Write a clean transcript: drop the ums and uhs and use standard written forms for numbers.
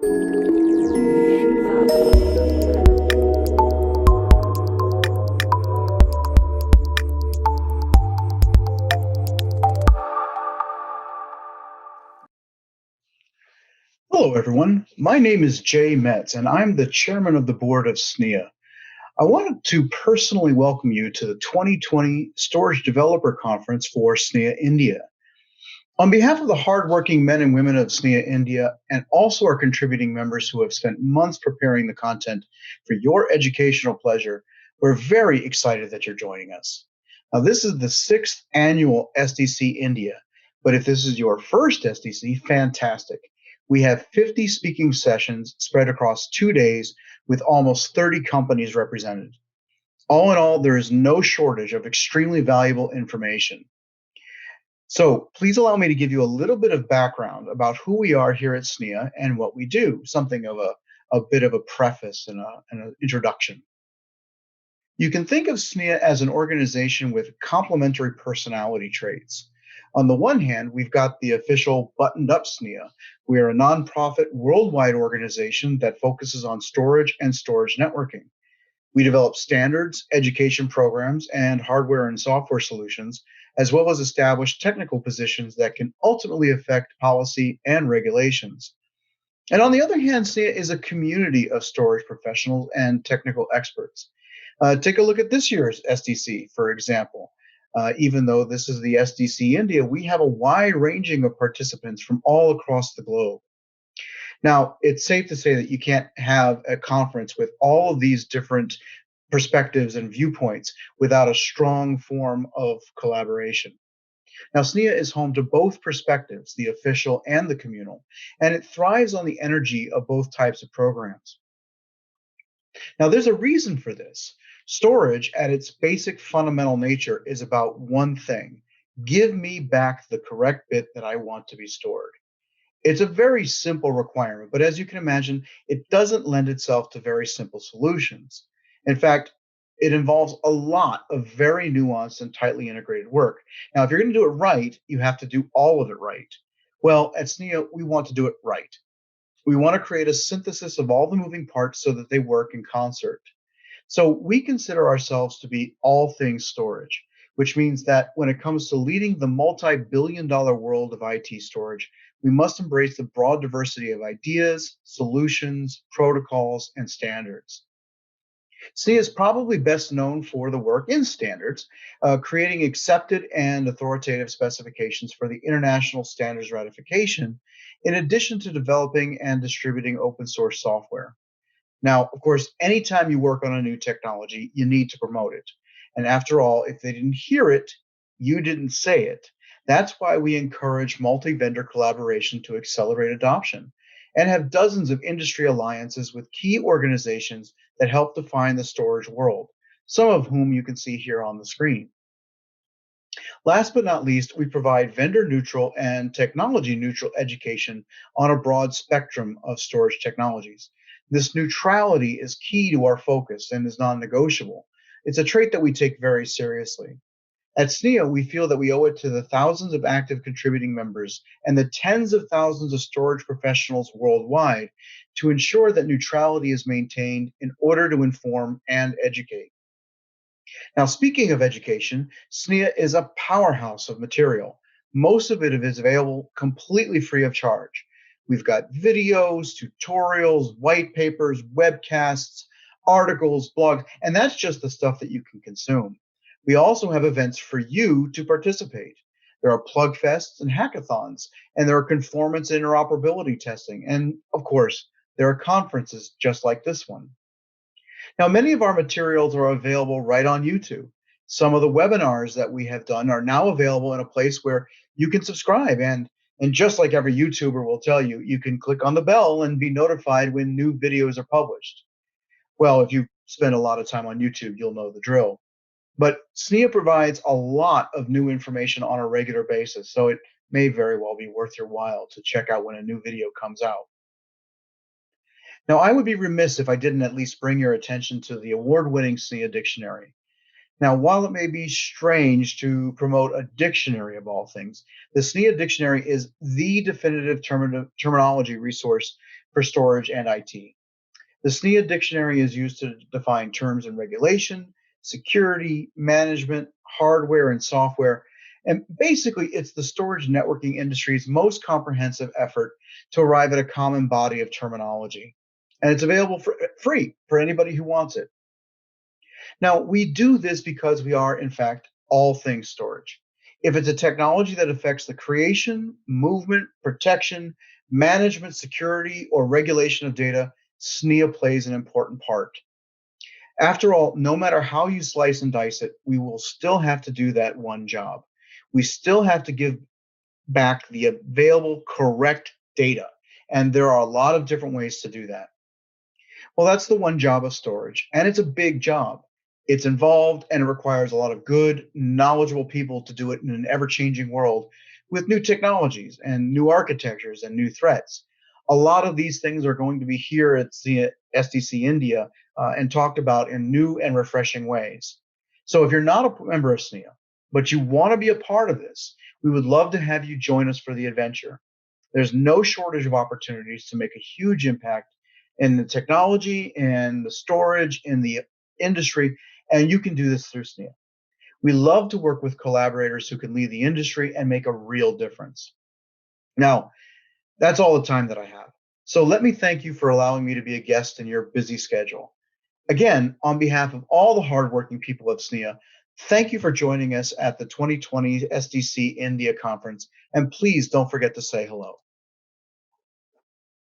Hello, everyone. My name is Jay Metz, and I'm the chairman of the board of SNIA. I wanted to personally welcome you to the 2020 Storage Developer Conference for SNIA India. On behalf of the hardworking men and women of SNIA India, and also our contributing members who have spent months preparing the content for your educational pleasure, we're very excited that you're joining us. Now, this is the 6th annual SDC India, but if this is your first SDC, fantastic. We have 50 speaking sessions spread across 2 days with almost 30 companies represented. All in all, there is no shortage of extremely valuable information. So please allow me to give you a little bit of background about who we are here at SNIA and what we do, something of a bit of a preface and an introduction. You can think of SNIA as an organization with complementary personality traits. On the one hand, we've got the official buttoned up SNIA. We are a nonprofit worldwide organization that focuses on storage and storage networking. We develop standards, education programs, and hardware and software solutions, as well as establish technical positions that can ultimately affect policy and regulations. And on the other hand, SNIA is a community of storage professionals and technical experts. Take a look at this year's SDC, for example. Even though this is the SDC India, we have a wide ranging of participants from all across the globe. Now, it's safe to say that you can't have a conference with all of these different perspectives and viewpoints without a strong form of collaboration. Now, SNIA is home to both perspectives, the official and the communal, and it thrives on the energy of both types of programs. Now, there's a reason for this. Storage, at its basic fundamental nature, is about one thing: give me back the correct bit that I want to be stored. It's a very simple requirement, but as you can imagine, it doesn't lend itself to very simple solutions. In fact, it involves a lot of very nuanced and tightly integrated work. Now, if you're going to do it right, you have to do all of it right. Well, at SNIA, we want to do it right. We want to create a synthesis of all the moving parts so that they work in concert. So we consider ourselves to be all things storage, which means that when it comes to leading the multi-billion-dollar world of IT storage, we must embrace the broad diversity of ideas, solutions, protocols, and standards. SNIA is probably best known for the work in standards, creating accepted and authoritative specifications for the international standards ratification, in addition to developing and distributing open source software. Now, of course, anytime you work on a new technology, you need to promote it. And after all, if they didn't hear it, you didn't say it. That's why we encourage multi-vendor collaboration to accelerate adoption and have dozens of industry alliances with key organizations that help define the storage world, some of whom you can see here on the screen. Last but not least, we provide vendor-neutral and technology-neutral education on a broad spectrum of storage technologies. This neutrality is key to our focus and is non-negotiable. It's a trait that we take very seriously. At SNIA, we feel that we owe it to the thousands of active contributing members and the tens of thousands of storage professionals worldwide to ensure that neutrality is maintained in order to inform and educate. Now, speaking of education, SNIA is a powerhouse of material. Most of it is available completely free of charge. We've got videos, tutorials, white papers, webcasts, articles, blogs, and that's just the stuff that you can consume. We also have events for you to participate. There are plug fests and hackathons, and there are conformance and interoperability testing. And of course, there are conferences just like this one. Now, many of our materials are available right on YouTube. Some of the webinars that we have done are now available in a place where you can subscribe. And just like every YouTuber will tell you, you can click on the bell and be notified when new videos are published. Well, if you spend a lot of time on YouTube, you'll know the drill. But SNIA provides a lot of new information on a regular basis, so it may very well be worth your while to check out when a new video comes out. Now, I would be remiss if I didn't at least bring your attention to the award-winning SNIA Dictionary. Now, while it may be strange to promote a dictionary of all things, the SNIA Dictionary is the definitive terminology resource for storage and IT. The SNIA Dictionary is used to define terms and regulation, security, management, hardware, and software. And basically, it's the storage networking industry's most comprehensive effort to arrive at a common body of terminology. And it's available for free for anybody who wants it. Now, we do this because we are, in fact, all things storage. If it's a technology that affects the creation, movement, protection, management, security, or regulation of data, SNIA plays an important part. After all, no matter how you slice and dice it, we will still have to do that one job. We still have to give back the available correct data. And there are a lot of different ways to do that. Well, that's the one job of storage, and it's a big job. It's involved and it requires a lot of good, knowledgeable people to do it in an ever changing world with new technologies and new architectures and new threats. A lot of these things are going to be here at SDC India and talked about in new and refreshing ways. So if you're not a member of SNIA, but you want to be a part of this, we would love to have you join us for the adventure. There's no shortage of opportunities to make a huge impact in the technology and the storage in the industry, and you can do this through SNIA. We love to work with collaborators who can lead the industry and make a real difference. Now, that's all the time that I have. So let me thank you for allowing me to be a guest in your busy schedule. Again, on behalf of all the hardworking people at SNIA, thank you for joining us at the 2020 SDC India conference, and please don't forget to say hello.